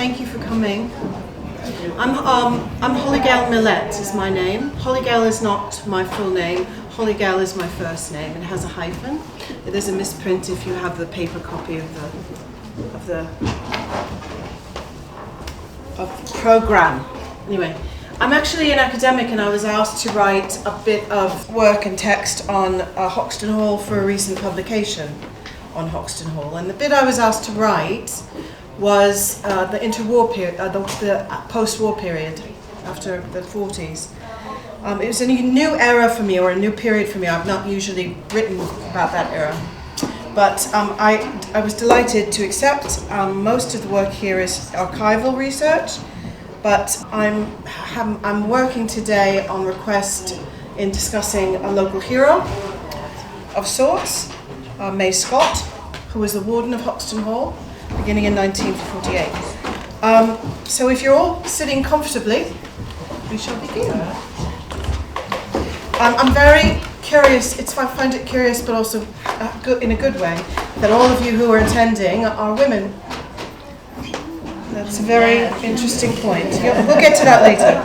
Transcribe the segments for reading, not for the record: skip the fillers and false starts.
Thank you for coming. I'm Holly-Gale Millet is my name. Holly-Gale is not my full name. Holly-Gale is my first name. It has a hyphen. There's a misprint if you have the paper copy of the program. Anyway, I'm actually an academic and I was asked to write a bit of work and text on Hoxton Hall for a recent publication on Hoxton Hall. And the bit I was asked to write was the interwar period, the post-war period after the 40s. It was a new era for me, or a new period for me. I've not usually written about that era. But I was delighted to accept. Most of the work here is archival research, but I'm working today on request in discussing a local hero of sorts, May Scott, who was the Warden of Hoxton Hall, beginning in 1948. So if you're all sitting comfortably, we shall begin. I'm very curious, I find it curious, but also in a good way, that all of you who are attending are women. That's a very interesting point. We'll get to that later.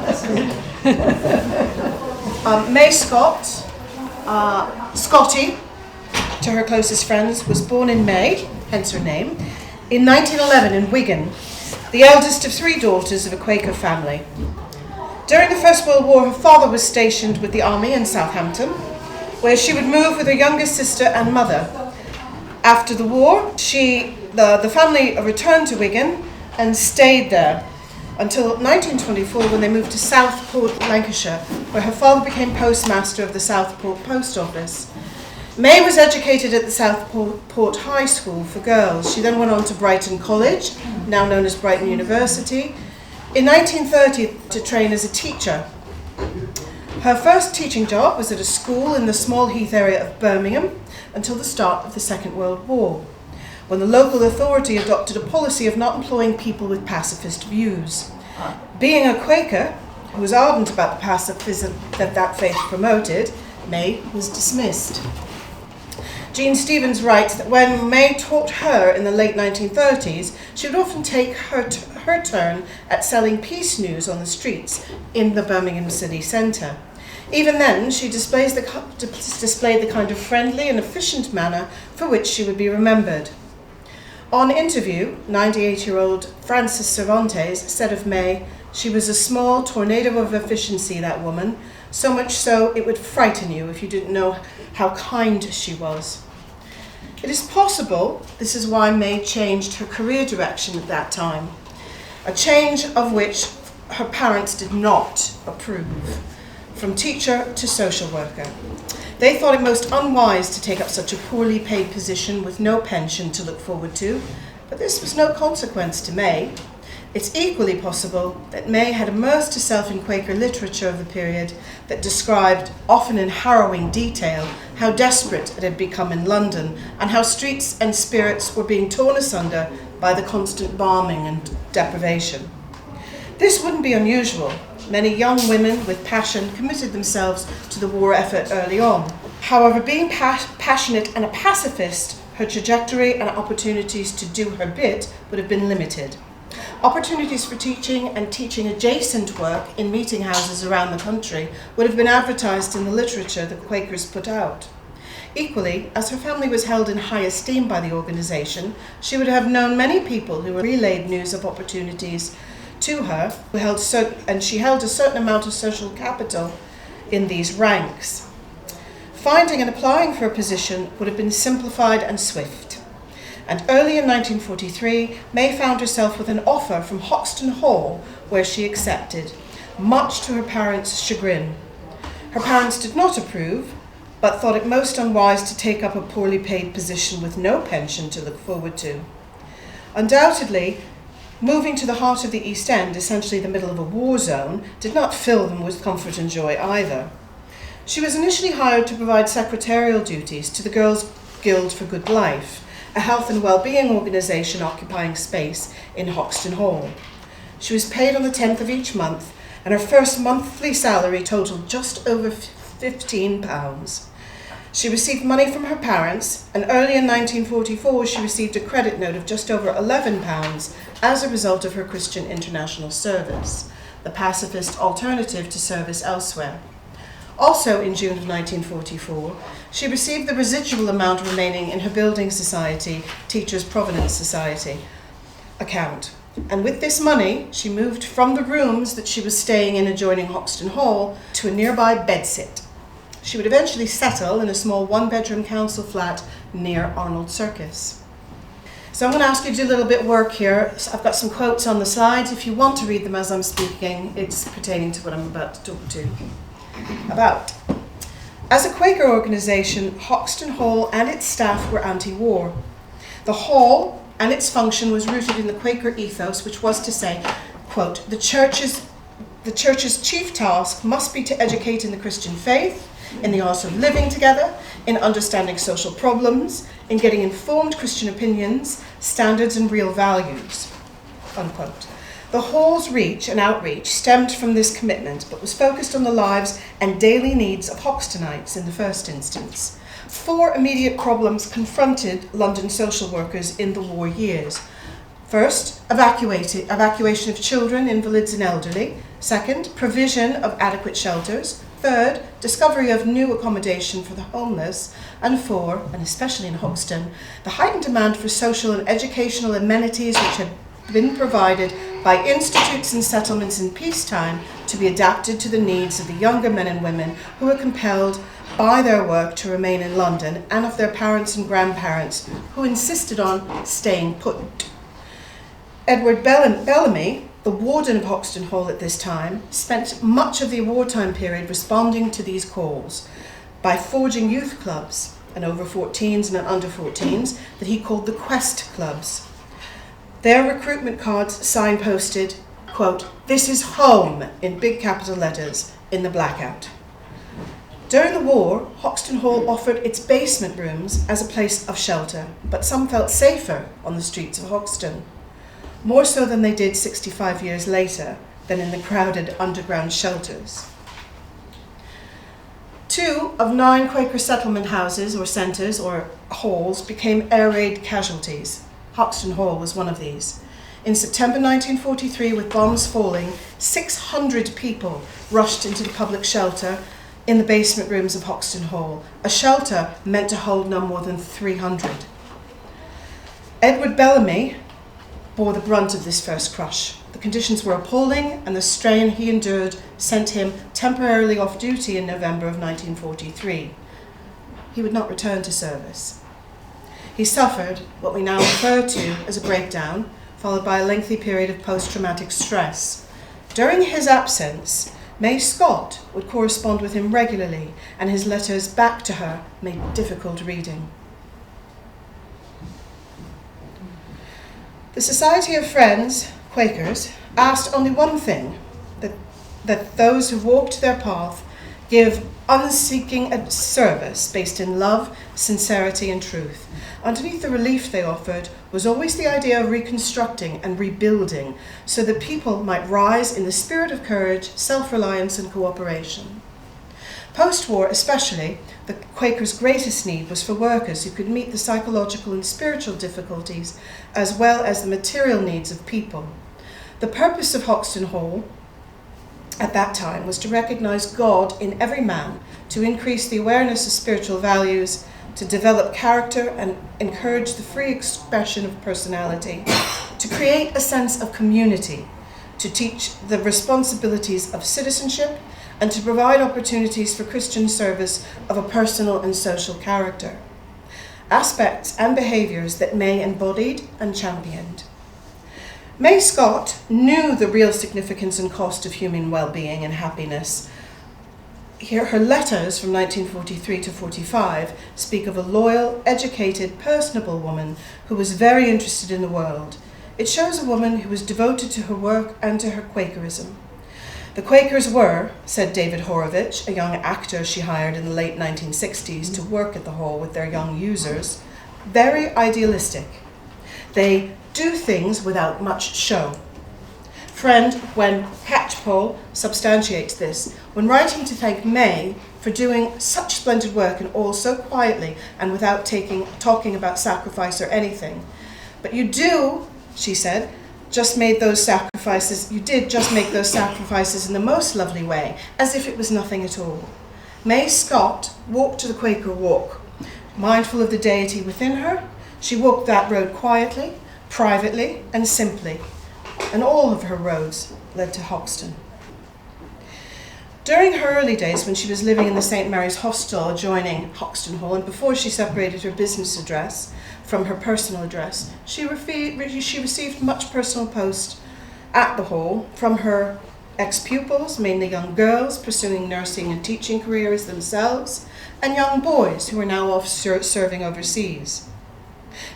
May Scott, Scotty, to her closest friends, was born in May, hence her name, in 1911 in Wigan, the eldest of three daughters of a Quaker family. During the First World War, her father was stationed with the army in Southampton, where she would move with her youngest sister and mother. After the war, the family returned to Wigan and stayed there until 1924, when they moved to Southport, Lancashire, where her father became postmaster of the Southport Post Office. May was educated at the Southport High School for girls. She then went on to Brighton College, now known as Brighton University, in 1930 to train as a teacher. Her first teaching job was at a school in the Small Heath area of Birmingham until the start of the Second World War, when the local authority adopted a policy of not employing people with pacifist views. Being a Quaker, who was ardent about the pacifism that faith promoted, May was dismissed. Jean Stevens writes that when May taught her in the late 1930s, she would often take her turn at selling peace news on the streets in the Birmingham city centre. Even then, she displayed the kind of friendly and efficient manner for which she would be remembered. On interview, 98-year-old Frances Cervantes said of May, "She was a small tornado of efficiency, that woman, so much so it would frighten you if you didn't know how kind she was." It is possible this is why May changed her career direction at that time, a change of which her parents did not approve, from teacher to social worker. They thought it most unwise to take up such a poorly paid position with no pension to look forward to, but this was no consequence to May. It's equally possible that May had immersed herself in Quaker literature of the period that described, often in harrowing detail, how desperate it had become in London and how streets and spirits were being torn asunder by the constant bombing and deprivation. This wouldn't be unusual. Many young women with passion committed themselves to the war effort early on. However, being passionate and a pacifist, her trajectory and opportunities to do her bit would have been limited. Opportunities for teaching and teaching adjacent work in meeting houses around the country would have been advertised in the literature the Quakers put out. Equally, as her family was held in high esteem by the organisation, she would have known many people who relayed news of opportunities to her, and she held a certain amount of social capital in these ranks. Finding and applying for a position would have been simplified and swift. And early in 1943, May found herself with an offer from Hoxton Hall, where she accepted, much to her parents' chagrin. Her parents did not approve, but thought it most unwise to take up a poorly paid position with no pension to look forward to. Undoubtedly, moving to the heart of the East End, essentially the middle of a war zone, did not fill them with comfort and joy either. She was initially hired to provide secretarial duties to the Girls' Guild for Good Life, a health and well-being organisation occupying space in Hoxton Hall. She was paid on the 10th of each month, and her first monthly salary totaled just over £15. She received money from her parents, and early in 1944 she received a credit note of just over £11 as a result of her Christian international service, the pacifist alternative to service elsewhere. Also in June of 1944, she received the residual amount remaining in her Building Society, Teachers' Providence Society account. And with this money, she moved from the rooms that she was staying in adjoining Hoxton Hall to a nearby bedsit. She would eventually settle in a small one-bedroom council flat near Arnold Circus. So I'm going to ask you to do a little bit of work here. So I've got some quotes on the slides. If you want to read them as I'm speaking, it's pertaining to what I'm about to talk to about. As a Quaker organisation, Hoxton Hall and its staff were anti-war. The hall and its function was rooted in the Quaker ethos, which was to say, quote, the church's chief task must be to educate in the Christian faith, in the art of living together, in understanding social problems, in getting informed Christian opinions, standards and real values, unquote. The hall's reach and outreach stemmed from this commitment, but was focused on the lives and daily needs of Hoxtonites in the first instance. 4 immediate problems confronted London social workers in the war years. First, evacuation of children, invalids and elderly. Second, provision of adequate shelters. Third, discovery of new accommodation for the homeless. And 4, and especially in Hoxton, the heightened demand for social and educational amenities which had been provided by institutes and settlements in peacetime to be adapted to the needs of the younger men and women who were compelled by their work to remain in London, and of their parents and grandparents who insisted on staying put. Edward Bellamy, the warden of Hoxton Hall at this time, spent much of the wartime period responding to these calls by forging youth clubs, and over 14s and under 14s, that he called the Quest Clubs. Their recruitment cards signposted, quote, "This is home," in big capital letters in the blackout. During the war, Hoxton Hall offered its basement rooms as a place of shelter, but some felt safer on the streets of Hoxton, more so than they did 65 years later than in the crowded underground shelters. 2 of 9 Quaker settlement houses or centres or halls became air raid casualties. Hoxton Hall was one of these. In September 1943, with bombs falling, 600 people rushed into the public shelter in the basement rooms of Hoxton Hall, a shelter meant to hold no more than 300. Edward Bellamy bore the brunt of this first crush. The conditions were appalling, and the strain he endured sent him temporarily off duty in November of 1943. He would not return to service. He suffered what we now refer to as a breakdown, followed by a lengthy period of post-traumatic stress. During his absence, May Scott would correspond with him regularly, and his letters back to her made difficult reading. The Society of Friends, Quakers, asked only one thing, that those who walked their path give unseeking a service based in love, sincerity and truth. Underneath the relief they offered was always the idea of reconstructing and rebuilding so that people might rise in the spirit of courage, self-reliance and cooperation. Post-war especially, the Quakers' greatest need was for workers who could meet the psychological and spiritual difficulties as well as the material needs of people. The purpose of Hoxton Hall at that time was to recognize God in every man, to increase the awareness of spiritual values, to develop character and encourage the free expression of personality, to create a sense of community, to teach the responsibilities of citizenship, and to provide opportunities for Christian service of a personal and social character. Aspects and behaviours that May embodied and championed. May Scott knew the real significance and cost of human well-being and happiness. Here, her letters from 1943 to 45 speak of a loyal, educated, personable woman who was very interested in the world. It shows a woman who was devoted to her work and to her Quakerism. The Quakers were, said David Horowitz, a young actor she hired in the late 1960s to work at the hall with their young users, very idealistic. They do things without much show. Friend Gwen Hatchpole substantiates this when writing to thank May for doing such splendid work and all so quietly and without talking about sacrifice or anything. But you do, she said, just made those sacrifices, you did just make those sacrifices in the most lovely way, as if it was nothing at all. May Scott walked to the Quaker walk, mindful of the deity within her. She walked that road quietly, privately, and simply, and all of her roads led to Hoxton. During her early days, when she was living in the St. Mary's hostel adjoining Hoxton Hall, and before she separated her business address from her personal address, she received much personal post at the hall from her ex-pupils, mainly young girls pursuing nursing and teaching careers themselves, and young boys who are now off serving overseas.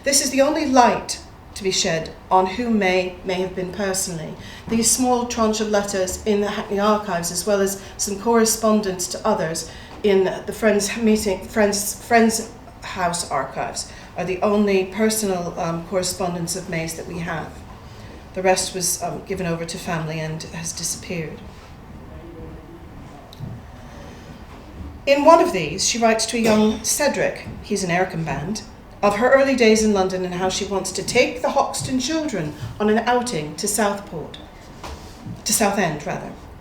This is the only light to be shed on who may have been personally. These small tranche of letters in the Hackney archives, as well as some correspondence to others in the Friends House archives, are the only personal correspondence of May's that we have. The rest was given over to family and has disappeared. In one of these, she writes to a young Cedric, he's an Ayrton band, of her early days in London and how she wants to take the Hoxton children on an outing to Southend.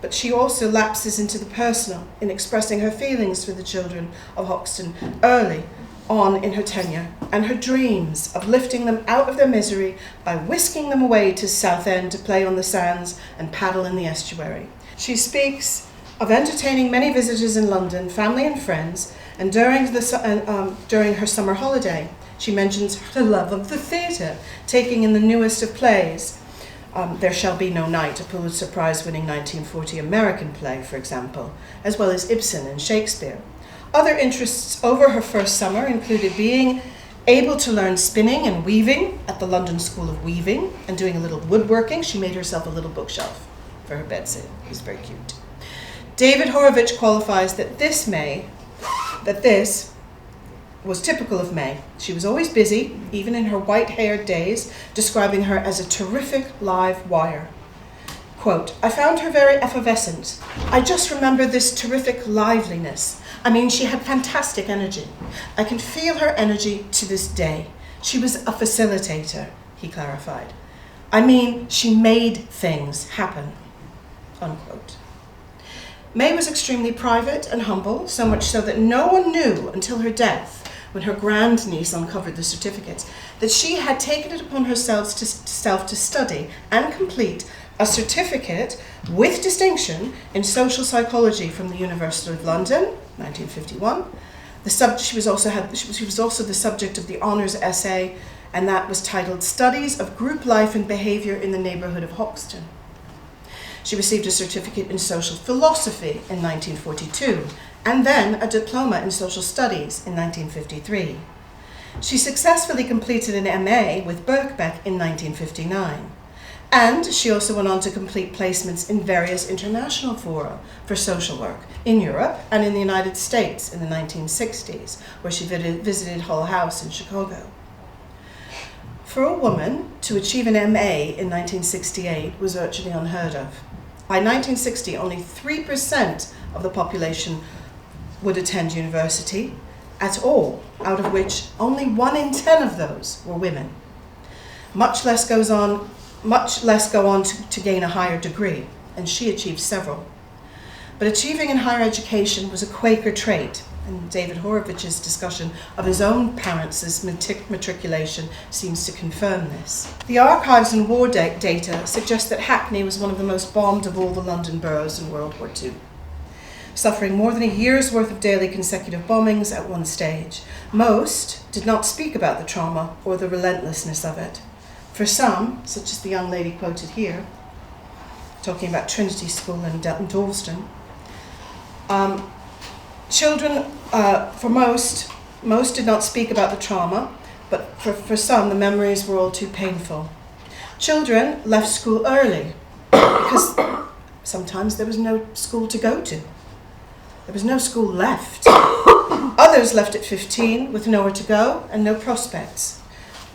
But she also lapses into the personal in expressing her feelings for the children of Hoxton early on in her tenure, and her dreams of lifting them out of their misery by whisking them away to Southend to play on the sands and paddle in the estuary. She speaks of entertaining many visitors in London, family and friends, and during her summer holiday, she mentions her love of the theatre, taking in the newest of plays. There Shall Be No Night, a Pulitzer Prize-winning 1940 American play, for example, as well as Ibsen and Shakespeare. Other interests over her first summer included being able to learn spinning and weaving at the London School of Weaving and doing a little woodworking. She made herself a little bookshelf for her bedsit. It was very cute. David Horowitz qualifies that this was typical of May. She was always busy, even in her white-haired days, describing her as a terrific live wire. Quote, I found her very effervescent. I just remember this terrific liveliness. I mean, she had fantastic energy. I can feel her energy to this day. She was a facilitator, he clarified. I mean, she made things happen, unquote. May was extremely private and humble, so much so that no one knew until her death, when her grandniece uncovered the certificates, that she had taken it upon herself to study and complete a certificate with distinction in social psychology from the University of London, 1951. She was also the subject of the honours essay, and that was titled Studies of Group Life and Behaviour in the Neighbourhood of Hoxton. She received a certificate in social philosophy in 1942, and then a diploma in social studies in 1953. She successfully completed an MA with Birkbeck in 1959. And she also went on to complete placements in various international fora for social work in Europe and in the United States in the 1960s, where she visited Hull House in Chicago. For a woman to achieve an MA in 1968 was virtually unheard of. By 1960, only 3% of the population would attend university at all, out of which only 1 in 10 of those were women. Much less go on to gain a higher degree, and she achieved several. But achieving in higher education was a Quaker trait, and David Horowitz's discussion of his own parents' matriculation seems to confirm this. The archives and war data suggest that Hackney was one of the most bombed of all the London boroughs in World War II, suffering more than a year's worth of daily consecutive bombings at one stage. Most did not speak about the trauma or the relentlessness of it. For some, such as the young lady quoted here, talking about Trinity School in Dalston, children, for most did not speak about the trauma, but for some, the memories were all too painful. Children left school early because sometimes there was no school to go to. There was no school left. Others left at 15 with nowhere to go and no prospects.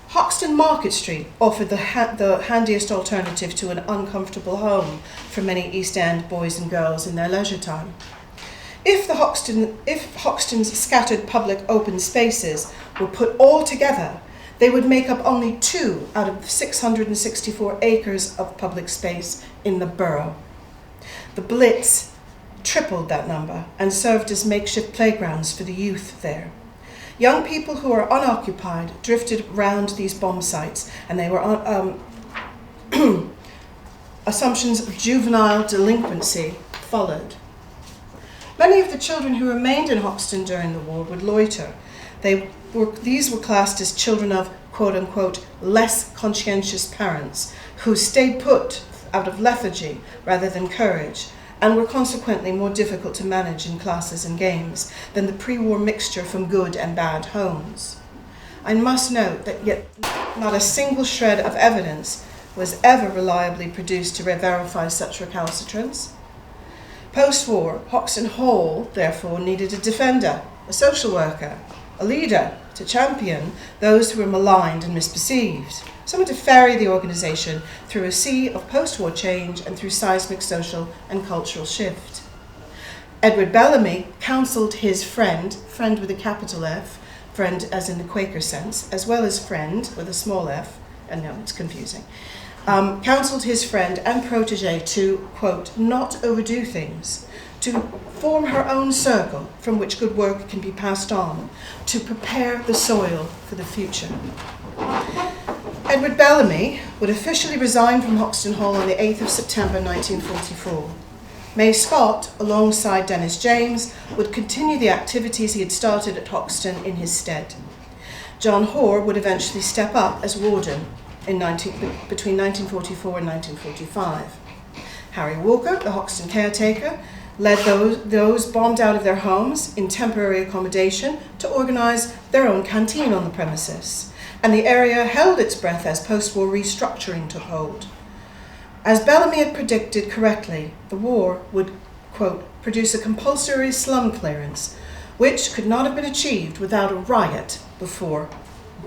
Hoxton Market Street offered the handiest alternative to an uncomfortable home for many East End boys and girls in their leisure time. If Hoxton's scattered public open spaces were put all together, They would make up only 2 out of 664 acres of public space in the borough. The Blitz tripled that number and served as makeshift playgrounds for the youth there. Young people who were unoccupied drifted around these bomb sites, and they were assumptions of juvenile delinquency followed. Many of the children who remained in Hoxton during the war would loiter. These were classed as children of, quote-unquote, less conscientious parents who stayed put out of lethargy rather than courage, and were consequently more difficult to manage in classes and games than the pre-war mixture from good and bad homes. I must note that yet not a single shred of evidence was ever reliably produced to verify such recalcitrance. Post-war, Hoxton Hall, therefore, needed a defender, a social worker, a leader to champion those who were maligned and misperceived, someone to ferry the organisation through a sea of post-war change and through seismic social and cultural shift. Edward Bellamy counselled his friend with a capital F, friend as in the Quaker sense, as well as friend with a small f, and no, it's confusing, counselled his friend and protege to, quote, not overdo things, to form her own circle from which good work can be passed on, to prepare the soil for the future. Edward Bellamy would officially resign from Hoxton Hall on the 8th of September 1944. May Scott, alongside Dennis James, would continue the activities he had started at Hoxton in his stead. John Hoare would eventually step up as Warden between 1944 and 1945. Harry Walker, the Hoxton caretaker, led those bombed out of their homes in temporary accommodation to organise their own canteen on the premises, and the area held its breath as post-war restructuring took hold. As Bellamy had predicted correctly, the war would, quote, produce a compulsory slum clearance, which could not have been achieved without a riot before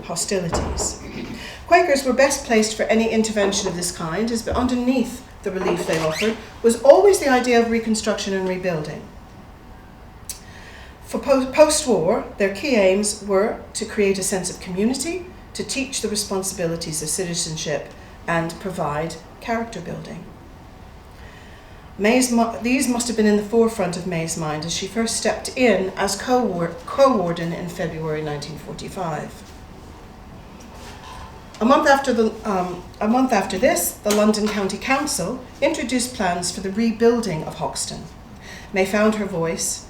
hostilities. Quakers were best placed for any intervention of this kind, as underneath the relief they offered was always the idea of reconstruction and rebuilding. For post-war, their key aims were to create a sense of community, to teach the responsibilities of citizenship, and provide character building. These must have been in the forefront of May's mind as she first stepped in as co-warden in February 1945. A month after this, the London County Council introduced plans for the rebuilding of Hoxton. May found her voice,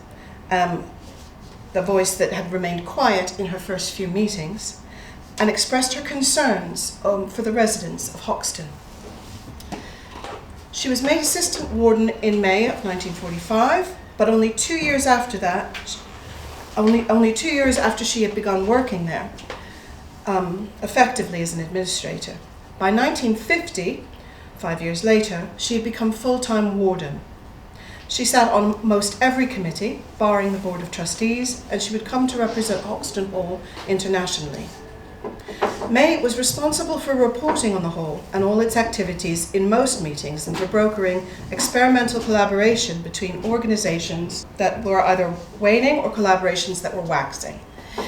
the voice that had remained quiet in her first few meetings, and expressed her concerns for the residents of Hoxton. She was made assistant warden in May of 1945, but only 2 years after that, only 2 years after she had begun working there, effectively as an administrator. By 1950, 5 years later, she had become full-time warden. She sat on most every committee, barring the Board of Trustees, and she would come to represent Hoxton Hall internationally. May was responsible for reporting on the Hall and all its activities in most meetings and for brokering experimental collaboration between organisations that were either waning or collaborations that were waxing.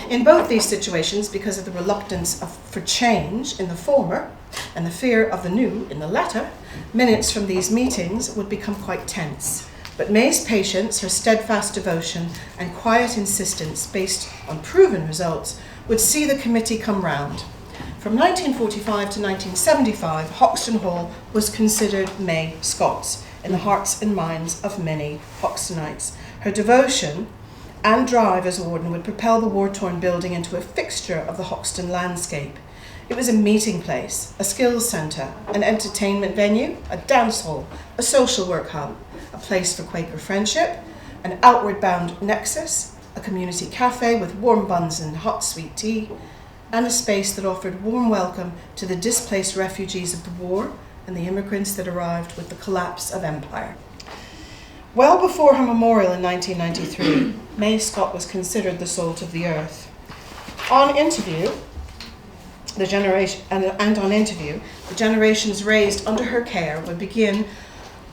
In both these situations, because of the reluctance for change in the former and the fear of the new in the latter, minutes from these meetings would become quite tense. But May's patience, her steadfast devotion, and quiet insistence based on proven results would see the committee come round. From 1945 to 1975, Hoxton Hall was considered May Scott's in the hearts and minds of many Hoxtonites. Her devotion and drive as warden would propel the war-torn building into a fixture of the Hoxton landscape. It was a meeting place, a skills centre, an entertainment venue, a dance hall, a social work hub, a place for Quaker friendship, an outward-bound nexus, a community café with warm buns and hot sweet tea, and a space that offered warm welcome to the displaced refugees of the war and the immigrants that arrived with the collapse of empire. Well before her memorial in 1993, May Scott was considered the salt of the earth. On interview, the generations raised under her care would begin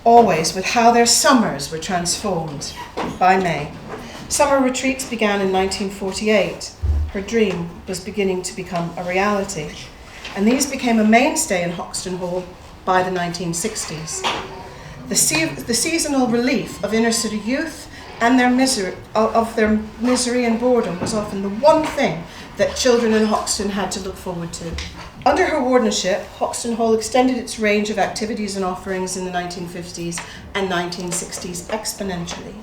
always with how their summers were transformed by May. Summer retreats began in 1948 her dream was beginning to become a reality, and these became a mainstay in Hoxton Hall by the 1960s. The seasonal relief of inner city youth and their misery and boredom was often the one thing that children in Hoxton had to look forward to. Under her wardenship, Hoxton Hall extended its range of activities and offerings in the 1950s and 1960s exponentially.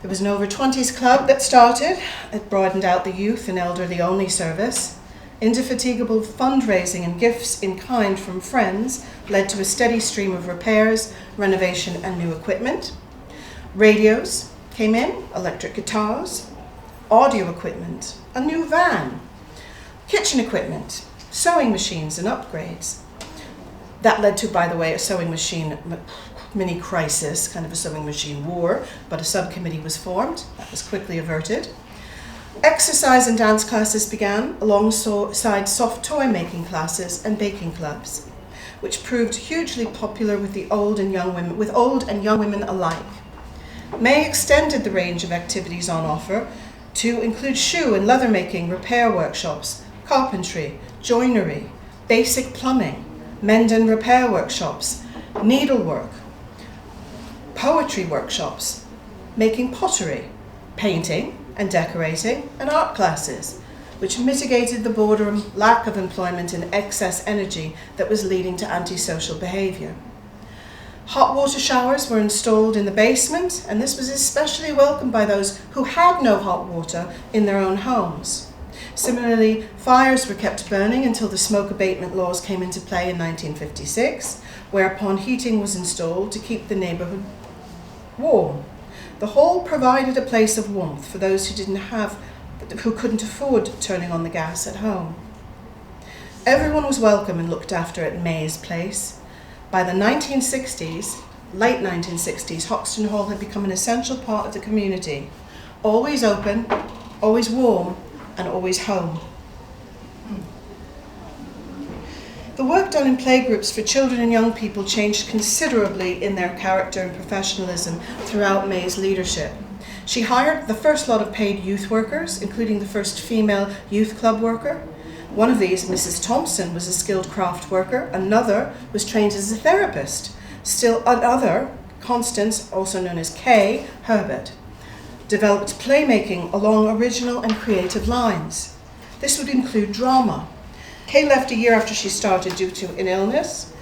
There was an over-20s club that started. It broadened out the youth and elderly-only service. Indefatigable fundraising and gifts in kind from friends led to a steady stream of repairs, renovation, and new equipment. Radios came in, electric guitars, audio equipment, a new van, kitchen equipment, sewing machines and upgrades. That led to, by the way, a sewing machine mini crisis, kind of a sewing machine war, but a subcommittee was formed. That was quickly averted. Exercise and dance classes began alongside soft toy making classes and baking clubs, which proved hugely popular with old and young women alike. May extended the range of activities on offer to include shoe and leather making, repair workshops, carpentry, joinery, basic plumbing, mend and repair workshops, needlework, poetry workshops, making pottery, painting and decorating, and art classes, which mitigated the boredom, lack of employment, and excess energy that was leading to antisocial behavior. Hot water showers were installed in the basement, and this was especially welcomed by those who had no hot water in their own homes. Similarly, fires were kept burning until the smoke abatement laws came into play in 1956, whereupon heating was installed to keep the neighborhood warm. The hall provided a place of warmth for those who couldn't afford turning on the gas at home. Everyone was welcome and looked after at May's place. By the 1960s, late 1960s, Hoxton Hall had become an essential part of the community, always open, always warm, and always home. The work done in playgroups for children and young people changed considerably in their character and professionalism throughout May's leadership. She hired the first lot of paid youth workers, including the first female youth club worker. One of these, Mrs. Thompson, was a skilled craft worker. Another was trained as a therapist. Still another, Constance, also known as Kay Herbert, developed playmaking along original and creative lines. This would include drama. Kay left a year after she started due to an illness,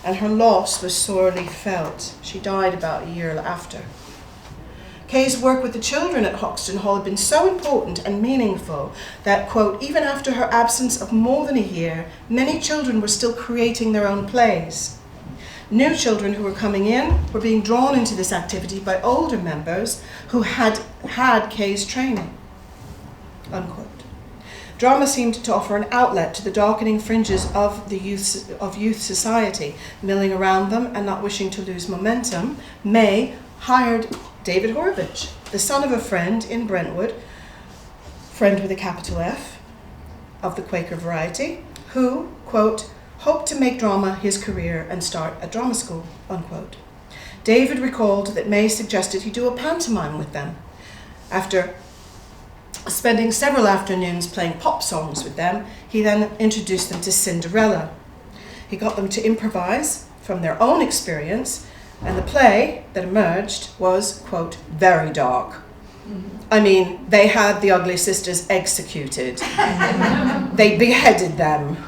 and her loss was sorely felt. She died about a year after. Kay's work with the children at Hoxton Hall had been so important and meaningful that, quote, even after her absence of more than a year, many children were still creating their own plays. New children who were coming in were being drawn into this activity by older members who had had Kay's training, unquote. Drama seemed to offer an outlet to the darkening fringes of youth society. Milling around them and not wishing to lose momentum, May hired David Horvich, the son of a friend in Brentwood, friend with a capital F, of the Quaker variety, who, quote, hoped to make drama his career and start a drama school, unquote. David recalled that May suggested he do a pantomime with them. After spending several afternoons playing pop songs with them, he then introduced them to Cinderella. He got them to improvise from their own experience, and the play that emerged was, quote, very dark. I mean, they had the ugly sisters executed. They beheaded them.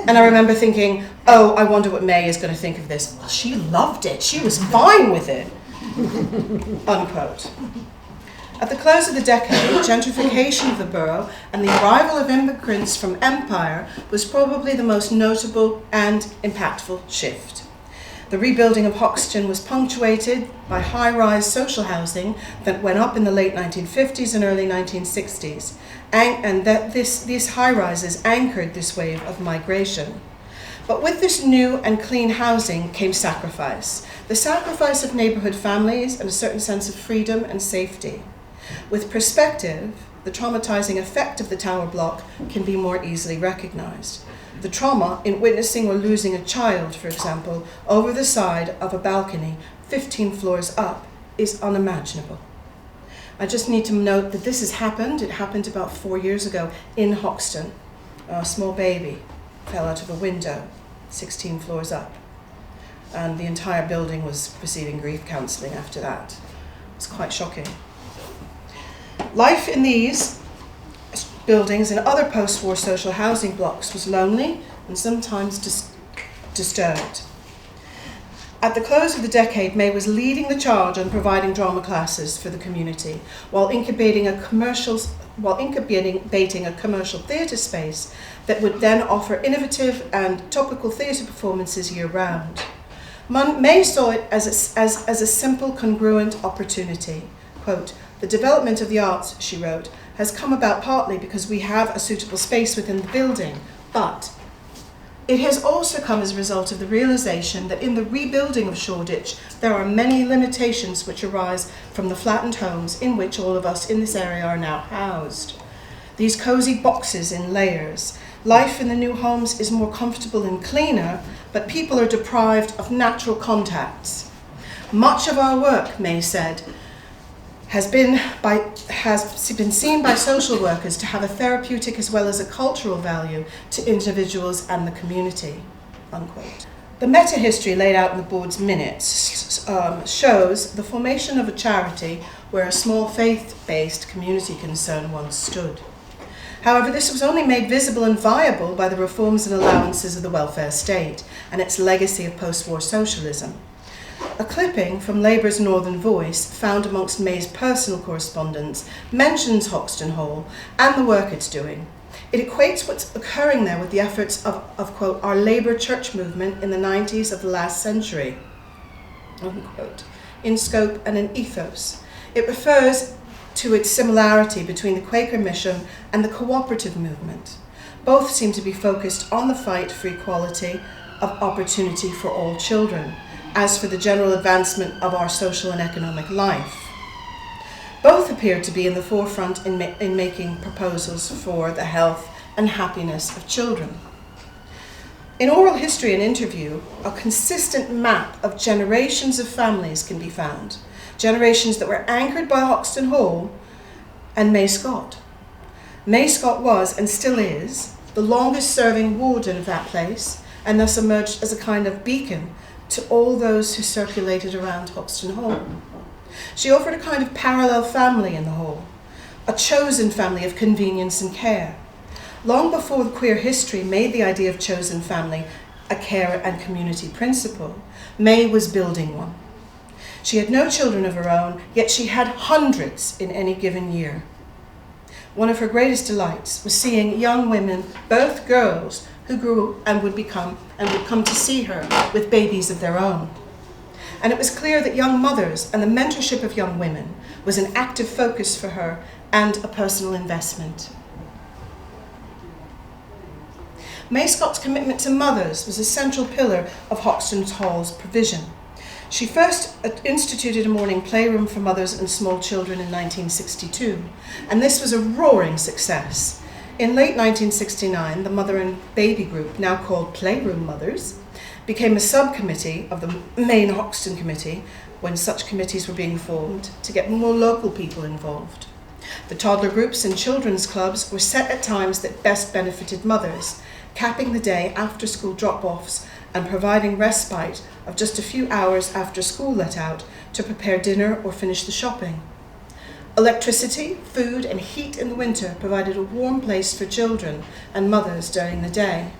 And I remember thinking, oh, I wonder what May is going to think of this. Well, she loved it. She was fine with it, unquote. At the close of the decade, gentrification of the borough and the arrival of immigrants from Empire was probably the most notable and impactful shift. The rebuilding of Hoxton was punctuated by high-rise social housing that went up in the late 1950s and early 1960s, and that these high-rises anchored this wave of migration. But with this new and clean housing came sacrifice, the sacrifice of neighborhood families and a certain sense of freedom and safety. With perspective, the traumatizing effect of the tower block can be more easily recognized. The trauma in witnessing or losing a child, for example, over the side of a balcony 15 floors up is unimaginable. I just need to note that this has happened. It happened about 4 years ago in Hoxton. A small baby fell out of a window, 16 floors up. And the entire building was receiving grief counselling after that. It was quite shocking. Life in these buildings and other post-war social housing blocks was lonely and sometimes disturbed. At the close of the decade, May was leading the charge on providing drama classes for the community while incubating a commercial theatre space that would then offer innovative and topical theatre performances year-round. May saw it as a simple, congruent opportunity. Quote, "The development of the arts," she wrote, "has come about partly because we have a suitable space within the building, but it has also come as a result of the realization that in the rebuilding of Shoreditch, there are many limitations which arise from the flattened homes in which all of us in this area are now housed. These cozy boxes in layers. Life in the new homes is more comfortable and cleaner, but people are deprived of natural contacts. Much of our work," May said, has been seen by social workers to have a therapeutic as well as a cultural value to individuals and the community," unquote. The meta-history laid out in the board's minutes shows the formation of a charity where a small faith-based community concern once stood. However, this was only made visible and viable by the reforms and allowances of the welfare state and its legacy of post-war socialism. A clipping from Labour's Northern Voice, found amongst May's personal correspondence, mentions Hoxton Hall and the work it's doing. It equates what's occurring there with the efforts of quote, "our Labour church movement in the 90s of the last century," unquote, in scope and in ethos. It refers to its similarity between the Quaker mission and the cooperative movement. Both seem to be focused on the fight for equality of opportunity for all children, as for the general advancement of our social and economic life. Both appear to be in the forefront in making proposals for the health and happiness of children. In oral history and interview, a consistent map of generations of families can be found, generations that were anchored by Hoxton Hall and May Scott. May Scott was, and still is, the longest serving warden of that place, and thus emerged as a kind of beacon to all those who circulated around Hoxton Hall. She offered a kind of parallel family in the hall, a chosen family of convenience and care. Long before the queer history made the idea of chosen family a care and community principle, May was building one. She had no children of her own, yet she had hundreds in any given year. One of her greatest delights was seeing young women, both girls, who grew and would come to see her with babies of their own. And it was clear that young mothers and the mentorship of young women was an active focus for her and a personal investment. May Scott's commitment to mothers was a central pillar of Hoxton Hall's provision. She first instituted a morning playroom for mothers and small children in 1962, and this was a roaring success. In late 1969, the Mother and Baby Group, now called Playroom Mothers, became a subcommittee of the main Hoxton Committee when such committees were being formed to get more local people involved. The toddler groups and children's clubs were set at times that best benefited mothers, capping the day after school drop-offs and providing respite of just a few hours after school let out to prepare dinner or finish the shopping. Electricity, food and heat in the winter provided a warm place for children and mothers during the day.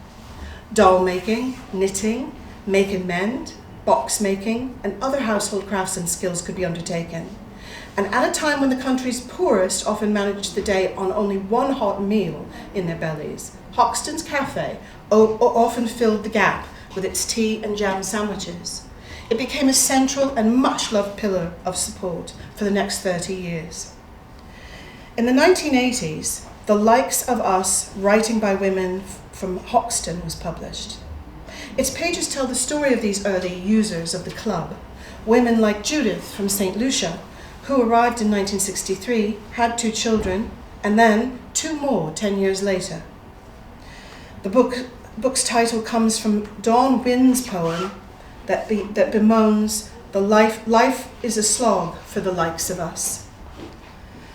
Doll making, knitting, make and mend, box making, and other household crafts and skills could be undertaken. And at a time when the country's poorest often managed the day on only one hot meal in their bellies, Hoxton's Café often filled the gap with its tea and jam sandwiches. It became a central and much-loved pillar of support for the next 30 years. In the 1980s, The Likes of Us, Writing by Women from Hoxton was published. Its pages tell the story of these early users of the club, women like Judith from St. Lucia, who arrived in 1963, had 2 children, and then 2 more 10 years later. The book's title comes from Dawn Wynn's poem that bemoans the life is a slog for the likes of us.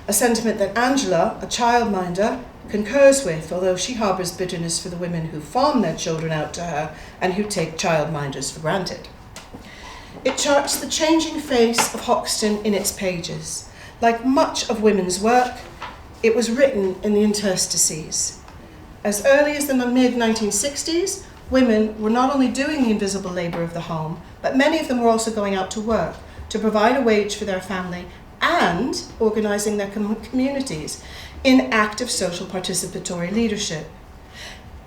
a sentiment that Angela, a childminder, concurs with, although she harbours bitterness for the women who farm their children out to her and who take childminders for granted. It charts the changing face of Hoxton in its pages. Like much of women's work, it was written in the interstices. As early as the mid-1960s, women were not only doing the invisible labour of the home, but many of them were also going out to work to provide a wage for their family and organising their communities in active social participatory leadership.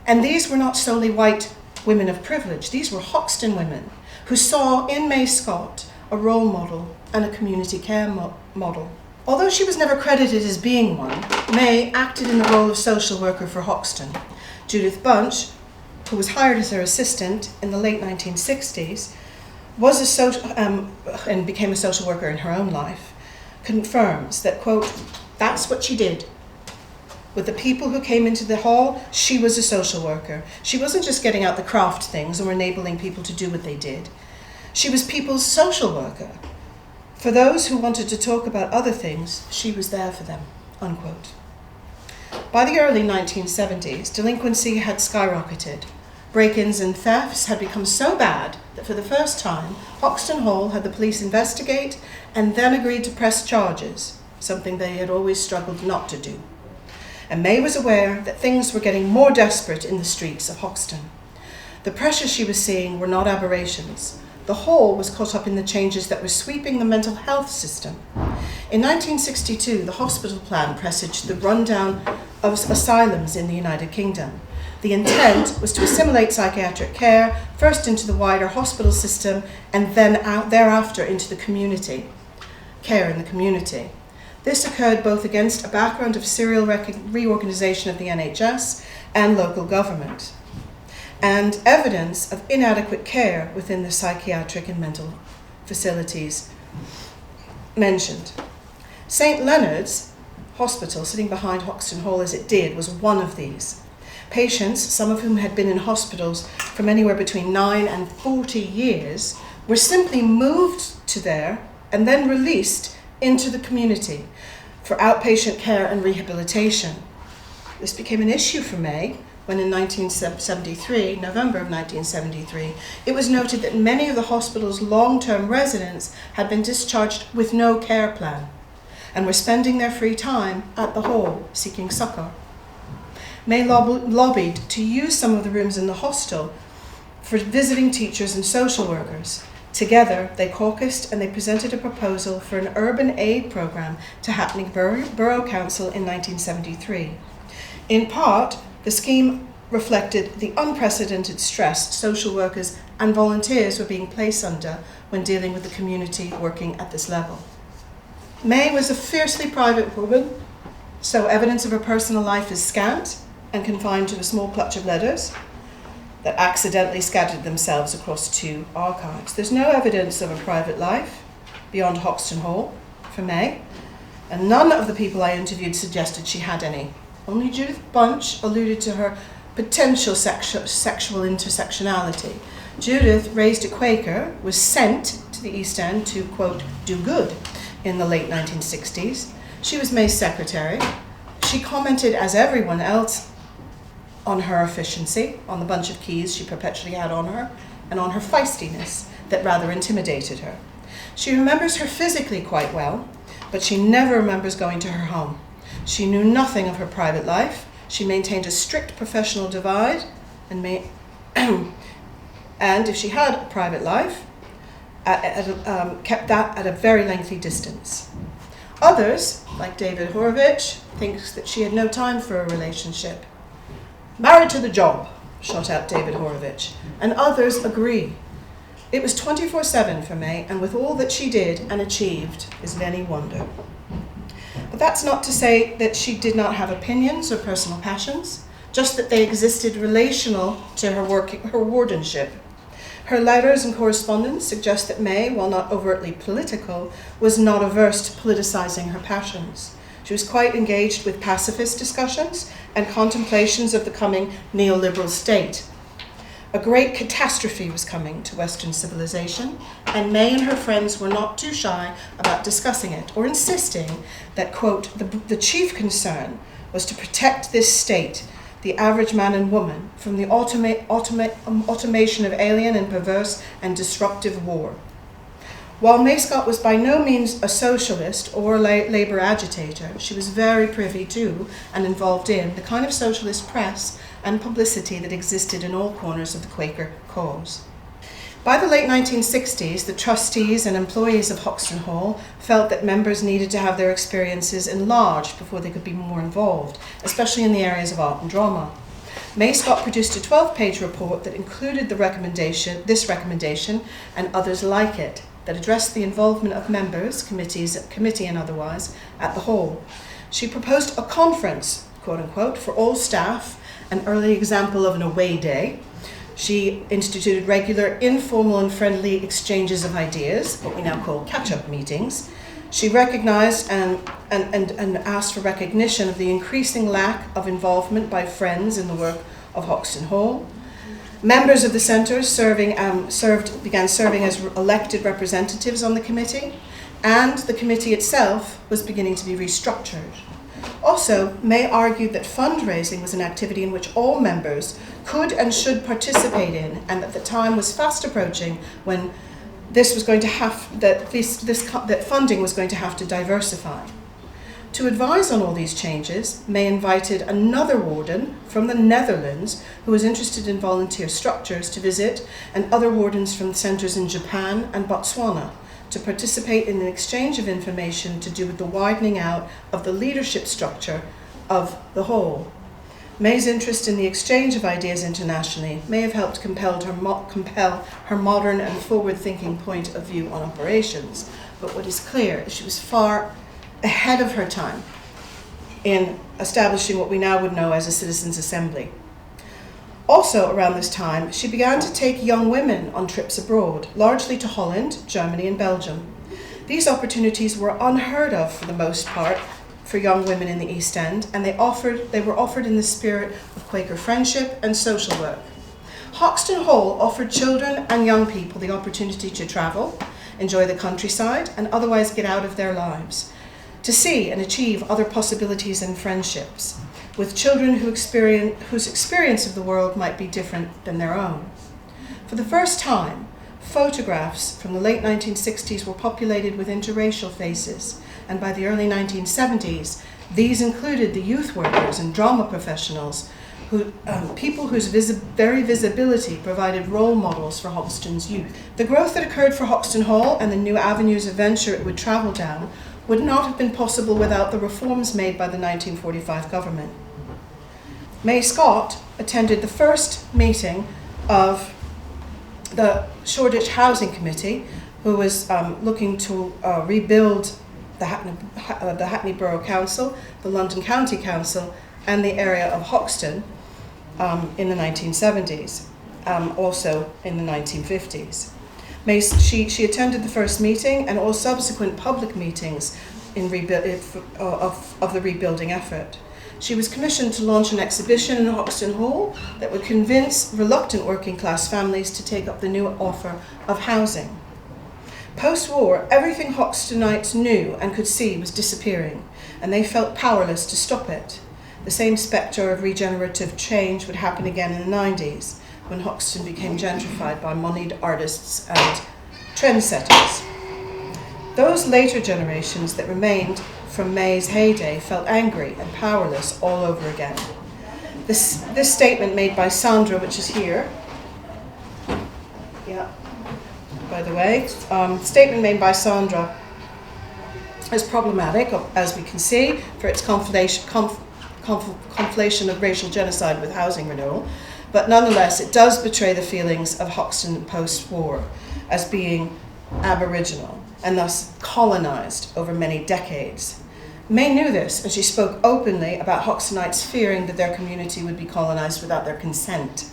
And these were not solely white women of privilege. These were Hoxton women who saw in May Scott a role model and a community care model. Although she was never credited as being one, May acted in the role of social worker for Hoxton. Judith Bunch, who was hired as her assistant in the late 1960s, was and became a social worker in her own life, confirms that, quote, that's what she did. With the people who came into the hall, she was a social worker. She wasn't just getting out the craft things or enabling people to do what they did. She was people's social worker. For those who wanted to talk about other things, she was there for them, unquote. By the early 1970s, delinquency had skyrocketed. Break-ins and thefts had become so bad that for the first time, Hoxton Hall had the police investigate and then agreed to press charges, something they had always struggled not to do. And May was aware that things were getting more desperate in the streets of Hoxton. The pressures she was seeing were not aberrations. The Hall was caught up in the changes that were sweeping the mental health system. In 1962, the hospital plan presaged the rundown of asylums in the United Kingdom. The intent was to assimilate psychiatric care, first into the wider hospital system, and then thereafter into the community, care in the community. This occurred both against a background of serial reorganisation of the NHS and local government, and evidence of inadequate care within the psychiatric and mental facilities mentioned. St Leonard's Hospital, sitting behind Hoxton Hall as it did, was one of these. Patients, some of whom had been in hospitals from anywhere between 9 and 40 years, were simply moved to there and then released into the community for outpatient care and rehabilitation. This became an issue for May when in November of 1973, it was noted that many of the hospital's long-term residents had been discharged with no care plan and were spending their free time at the hall seeking succour. May lobbied to use some of the rooms in the hostel for visiting teachers and social workers. Together, they caucused and they presented a proposal for an urban aid program to Hackney Borough Council in 1973. In part, the scheme reflected the unprecedented stress social workers and volunteers were being placed under when dealing with the community working at this level. May was a fiercely private woman, so evidence of her personal life is scant and confined to a small clutch of letters that accidentally scattered themselves across 2 archives. There's no evidence of a private life beyond Hoxton Hall for May, and none of the people I interviewed suggested she had any. Only Judith Bunch alluded to her potential sexual intersectionality. Judith, raised a Quaker, was sent to the East End to, quote, do good in the late 1960s. She was May's secretary. She commented, as everyone else, on her efficiency, on the bunch of keys she perpetually had on her, and on her feistiness that rather intimidated her. She remembers her physically quite well, but she never remembers going to her home. She knew nothing of her private life. She maintained a strict professional divide, and if she had a private life, kept that at a very lengthy distance. Others, like David Horovich, thinks that she had no time for a relationship. Married to the job, shot out David Horovich, and others agree. It was 24/7 for May, and with all that she did and achieved, is it any wonder? But that's not to say that she did not have opinions or personal passions, just that they existed relational to her wardenship. Her letters and correspondence suggest that May, while not overtly political, was not averse to politicizing her passions. She was quite engaged with pacifist discussions and contemplations of the coming neoliberal state. A great catastrophe was coming to Western civilization, and May and her friends were not too shy about discussing it or insisting that, quote, the chief concern was to protect this state, the average man and woman, from the automation of alien and perverse and disruptive war. While May Scott was by no means a socialist or a labour agitator, she was very privy to and involved in the kind of socialist press and publicity that existed in all corners of the Quaker cause. By the late 1960s, the trustees and employees of Hoxton Hall felt that members needed to have their experiences enlarged before they could be more involved, especially in the areas of art and drama. May Scott produced a 12-page report that included this recommendation and others like it, that addressed the involvement of members, committee and otherwise, at the Hall. She proposed a conference, quote unquote, for all staff, an early example of an away day. She instituted regular informal and friendly exchanges of ideas, what we now call catch-up meetings. She recognized and asked for recognition of the increasing lack of involvement by friends in the work of Hoxton Hall. Members of the centre began serving as elected representatives on the committee, and the committee itself was beginning to be restructured. Also, May argued that fundraising was an activity in which all members could and should participate in, and that the time was fast approaching when that funding was going to have to diversify. To advise on all these changes, May invited another warden from the Netherlands who was interested in volunteer structures to visit, and other wardens from centres in Japan and Botswana to participate in an exchange of information to do with the widening out of the leadership structure of the Hall. May's interest in the exchange of ideas internationally may have helped compel her modern and forward-thinking point of view on operations, but what is clear is she was far ahead of her time in establishing what we now would know as a citizens' assembly. Also around this time, she began to take young women on trips abroad, largely to Holland, Germany, and Belgium. These opportunities were unheard of for the most part for young women in the East End, and they were offered in the spirit of Quaker friendship and social work. Hoxton Hall offered children and young people the opportunity to travel, enjoy the countryside, and otherwise get out of their lives, to see and achieve other possibilities and friendships with children whose experience of the world might be different than their own. For the first time, photographs from the late 1960s were populated with interracial faces, and by the early 1970s, these included the youth workers and drama professionals, people whose very visibility provided role models for Hoxton's youth. The growth that occurred for Hoxton Hall and the new avenues of venture it would travel down would not have been possible without the reforms made by the 1945 government. May Scott attended the first meeting of the Shoreditch Housing Committee, who was looking to rebuild the Hackney Borough Council, the London County Council, and the area of Hoxton in the 1970s, also in the 1950s. She attended the first meeting and all subsequent public meetings of the rebuilding effort. She was commissioned to launch an exhibition in Hoxton Hall that would convince reluctant working class families to take up the new offer of housing. Post-war, everything Hoxtonites knew and could see was disappearing, and they felt powerless to stop it. The same spectre of regenerative change would happen again in the 90s, when Hoxton became gentrified by moneyed artists and trendsetters. Those later generations that remained from May's heyday felt angry and powerless all over again. This statement made by Sandra, which is here, by the way, statement made by Sandra is problematic, as we can see, for its conflation of racial genocide with housing renewal, but nonetheless it does betray the feelings of Hoxton post-war as being Aboriginal and thus colonized over many decades. May knew this, and she spoke openly about Hoxtonites fearing that their community would be colonized without their consent.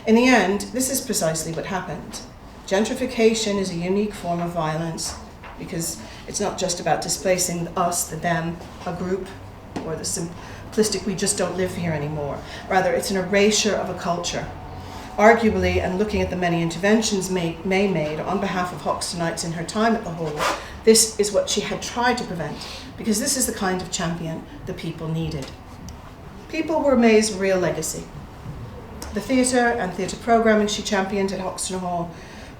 In the end, this is precisely what happened. Gentrification is a unique form of violence because it's not just about displacing us, the them, a group, or the simplistic we just don't live here anymore. Rather, it's an erasure of a culture. Arguably, and looking at the many interventions May made on behalf of Hoxtonites in her time at the Hall, this is what she had tried to prevent, because this is the kind of champion the people needed. People were May's real legacy. The theatre and theatre programming she championed at Hoxton Hall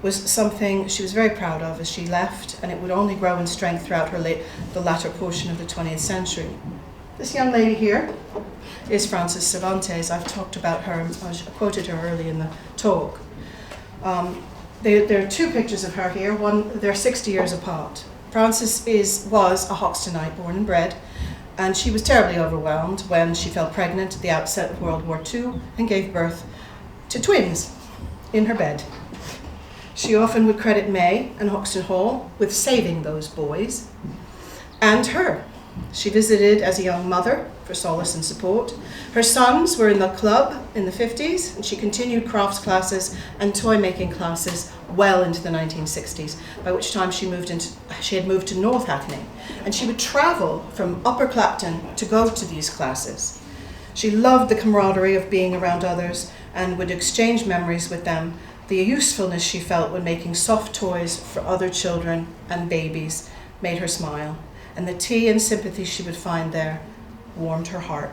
was something she was very proud of as she left, and it would only grow in strength throughout the latter portion of the 20th century. This young lady here is Frances Cervantes. I've talked about her, I quoted her early in the talk. There are two pictures of her here. They're 60 years apart. Frances was a Hoxtonite, born and bred, and she was terribly overwhelmed when she fell pregnant at the outset of World War II and gave birth to twins in her bed. She often would credit May and Hoxton Hall with saving those boys and her. She visited as a young mother for solace and support. Her sons were in the club in the 50s, and she continued crafts classes and toy making classes well into the 1960s, by which time she had moved to North Hackney, and she would travel from Upper Clapton to go to these classes. She loved the camaraderie of being around others and would exchange memories with them, the usefulness she felt when making soft toys for other children and babies made her smile, and the tea and sympathy she would find there warmed her heart.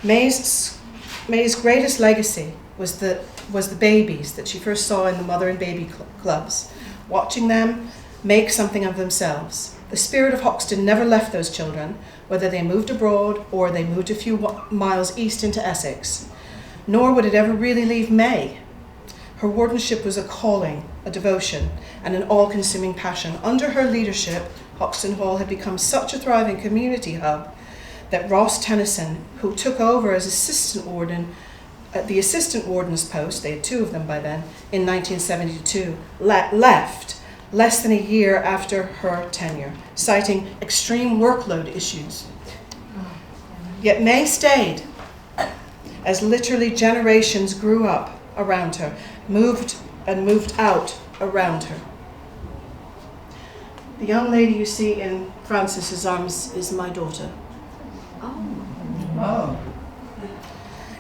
May's greatest legacy was the babies that she first saw in the mother and baby clubs, watching them make something of themselves. The spirit of Hoxton never left those children, whether they moved abroad or they moved a few miles east into Essex, nor would it ever really leave May. Her wardenship was a calling, a devotion, and an all-consuming passion. Under her leadership, Hoxton Hall had become such a thriving community hub that Ross Tennyson, who took over as assistant warden at the assistant warden's post, they had two of them by then, in 1972, left less than a year after her tenure, citing extreme workload issues. Yet May stayed, as literally generations grew up around her, moved out around her. The young lady you see in Frances's arms is my daughter. Oh.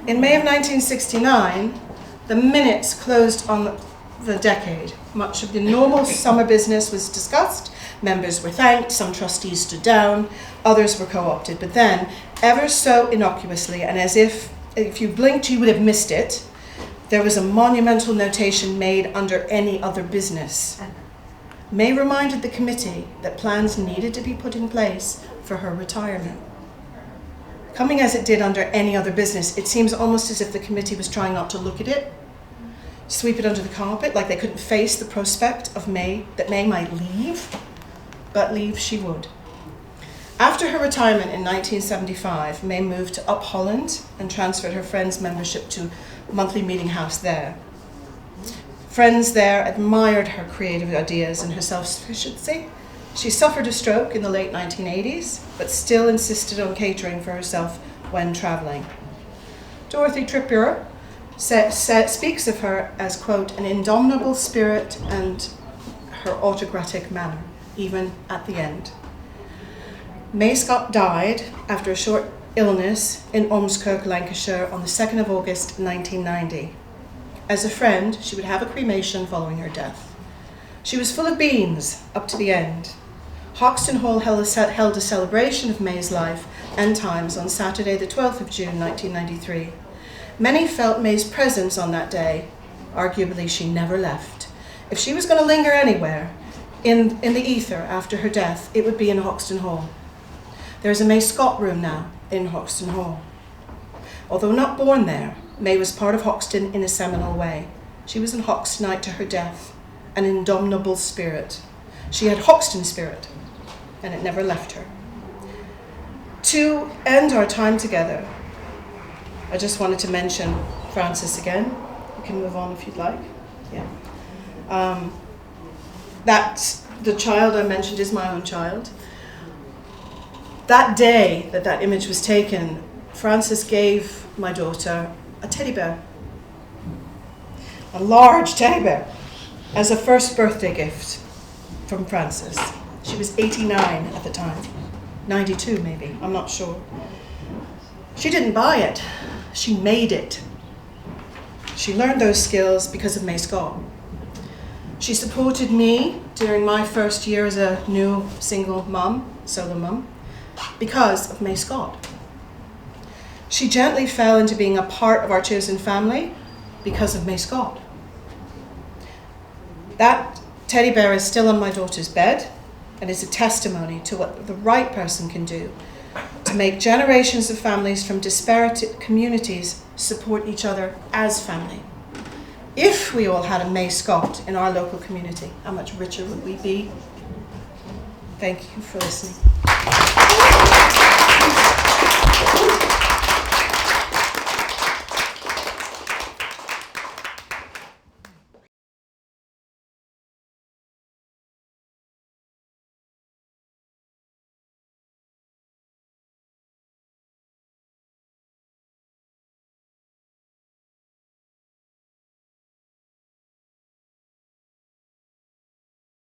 In May of 1969, the minutes closed on the decade. Much of the normal summer business was discussed, members were thanked, some trustees stood down, others were co-opted. But then, ever so innocuously, and as if you blinked you would have missed it, there was a monumental notation made under any other business. May reminded the committee that plans needed to be put in place for her retirement. Coming as it did under any other business, it seems almost as if the committee was trying not to look at it, sweep it under the carpet, like they couldn't face the prospect of May might leave, but leave she would. After her retirement in 1975, May moved to Up Holland and transferred her Friends membership to a monthly meeting house there. Friends there admired her creative ideas and her self-sufficiency. She suffered a stroke in the late 1980s, but still insisted on catering for herself when traveling. Dorothy Trippier speaks of her as, quote, an indomitable spirit and her autocratic manner, even at the end. May Scott died after a short illness in Ormskirk, Lancashire on the 2nd of August 1990. As a friend, she would have a cremation following her death. She was full of beans up to the end. Hoxton Hall held a celebration of May's life and times on Saturday the 12th of June 1993. Many felt May's presence on that day. Arguably, she never left. If she was going to linger anywhere in the ether after her death, it would be in Hoxton Hall. There's a May Scott room now in Hoxton Hall. Although not born there, May was part of Hoxton in a seminal way. She was an Hoxtonite to her death, an indomitable spirit. She had Hoxton spirit, and it never left her. To end our time together, I just wanted to mention Frances again. You can move on if you'd like. Yeah. That's the child I mentioned is my own child. That day that image was taken, Frances gave my daughter a teddy bear, a large teddy bear, as a first birthday gift from Frances. She was 89 at the time, 92 maybe, I'm not sure. She didn't buy it, she made it. She learned those skills because of May Scott. She supported me during my first year as a new single mum, solo mum, because of May Scott. She gently fell into being a part of our chosen family because of May Scott. That teddy bear is still on my daughter's bed and is a testimony to what the right person can do to make generations of families from disparate communities support each other as family. If we all had a May Scott in our local community, how much richer would we be? Thank you for listening.